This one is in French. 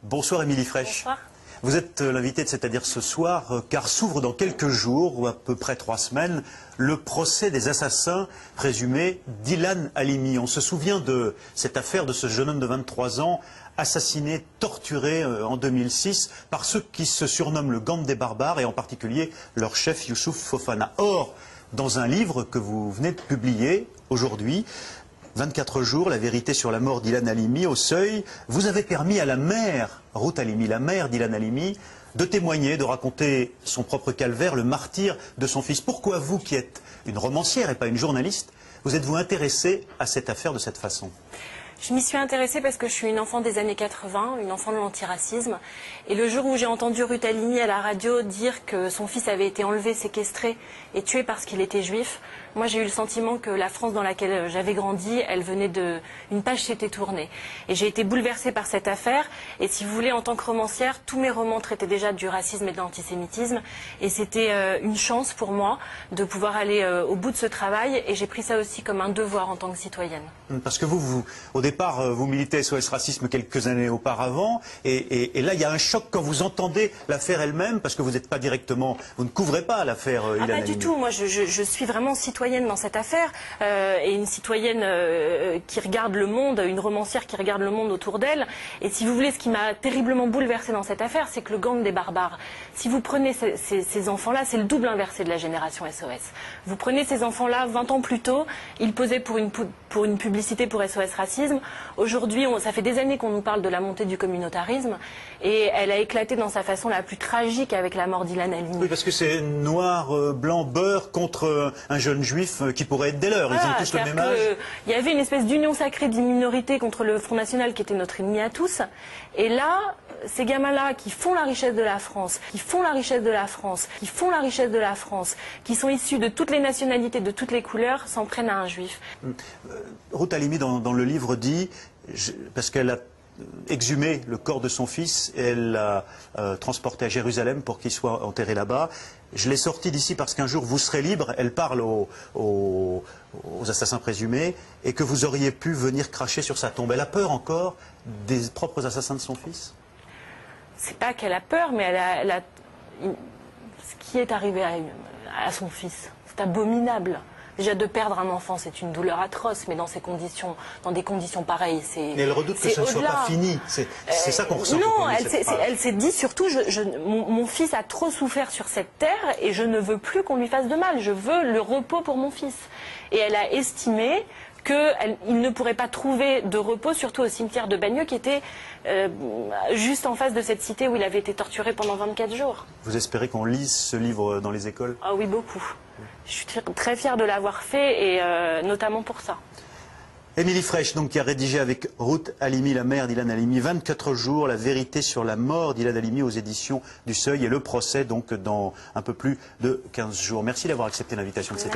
Bonsoir Émilie Frech. Bonsoir. Vous êtes l'invitée de C'est-à-dire ce soir, car s'ouvre dans quelques jours, ou à peu près 3 semaines, le procès des assassins présumés d'Ilan Halimi. On se souvient de cette affaire de ce jeune homme de 23 ans, assassiné, torturé en 2006 par ceux qui se surnomment le Gang des barbares, et en particulier leur chef Youssouf Fofana. Or, dans un livre que vous venez de publier aujourd'hui, 24 jours, la vérité sur la mort d'Ilan Halimi, au Seuil, vous avez permis à la mère, Ruth Halimi, la mère d'Ilan Halimi, de témoigner, de raconter son propre calvaire, le martyre de son fils. Pourquoi vous, qui êtes une romancière et pas une journaliste, vous êtes-vous intéressée à cette affaire de cette façon ? Je m'y suis intéressée parce que je suis une enfant des années 80, une enfant de l'antiracisme. Et le jour où j'ai entendu Ruth Halimi à la radio dire que son fils avait été enlevé, séquestré et tué parce qu'il était juif, moi j'ai eu le sentiment que la France dans laquelle j'avais grandi, elle venait de... une page s'était tournée. Et j'ai été bouleversée par cette affaire. Et si vous voulez, en tant que romancière, tous mes romans traitaient déjà du racisme et de l'antisémitisme. Et c'était une chance pour moi de pouvoir aller au bout de ce travail. Et j'ai pris ça aussi comme un devoir en tant que citoyenne. Parce que vous au départ, vous militez SOS Racisme quelques années auparavant. Et là, il y a un choc quand vous entendez l'affaire elle-même, parce que vous n'êtes pas directement, vous ne couvrez pas l'affaire Ilan Halimi. Pas du tout. Moi, je suis vraiment citoyenne dans cette affaire, et une citoyenne qui regarde le monde, une romancière qui regarde le monde autour d'elle. Et si vous voulez, ce qui m'a terriblement bouleversée dans cette affaire, c'est que le Gang des barbares, si vous prenez ces enfants-là, c'est le double inversé de la génération SOS. Vous prenez ces enfants-là, 20 ans plus tôt, ils posaient pour une publicité pour SOS Racisme. Aujourd'hui, ça fait des années qu'on nous parle de la montée du communautarisme, et elle a éclaté dans sa façon la plus tragique avec la mort d'Ilan Halimi. Oui, parce que c'est noir, blanc, beurre contre un jeune juif qui pourrait être des leurs. Ils ont tous le même âge. Il y avait une espèce d'union sacrée d'une minorité contre le Front National qui était notre ennemi à tous. Et là, ces gamins-là qui font la richesse de la France, qui font la richesse de la France, qui font la richesse de la France, qui sont issus de toutes les nationalités, de toutes les couleurs, s'en prennent à un juif. Ruth Halimi, dans le livre, dit, parce qu'elle a exhumé le corps de son fils et elle l'a transporté à Jérusalem pour qu'il soit enterré là-bas. Je l'ai sorti d'ici parce qu'un jour vous serez libre. Elle parle aux assassins présumés et que vous auriez pu venir cracher sur sa tombe. Elle a peur encore des propres assassins de son fils? C'est pas qu'elle a peur, mais ce qui est arrivé à son fils, c'est abominable. Déjà, de perdre un enfant, c'est une douleur atroce, mais dans ces conditions, dans des conditions pareilles, c'est... Mais elle redoute que ça ne soit pas fini. C'est ça qu'on ressent. Non, elle s'est dit surtout, mon fils a trop souffert sur cette terre et je ne veux plus qu'on lui fasse de mal. Je veux le repos pour mon fils. Et elle a estimé qu'il ne pourrait pas trouver de repos, surtout au cimetière de Bagneux, qui était juste en face de cette cité où il avait été torturé pendant 24 jours. Vous espérez qu'on lise ce livre dans les écoles? Ah oui, beaucoup. Je suis très fière de l'avoir fait, et notamment pour ça. Émilie Frech, donc, qui a rédigé avec Ruth Halimi, la mère d'Ilan Halimi, 24 jours, la vérité sur la mort d'Ilan Halimi aux éditions du Seuil, et le procès donc dans un peu plus de 15 jours. Merci d'avoir accepté l'invitation de cette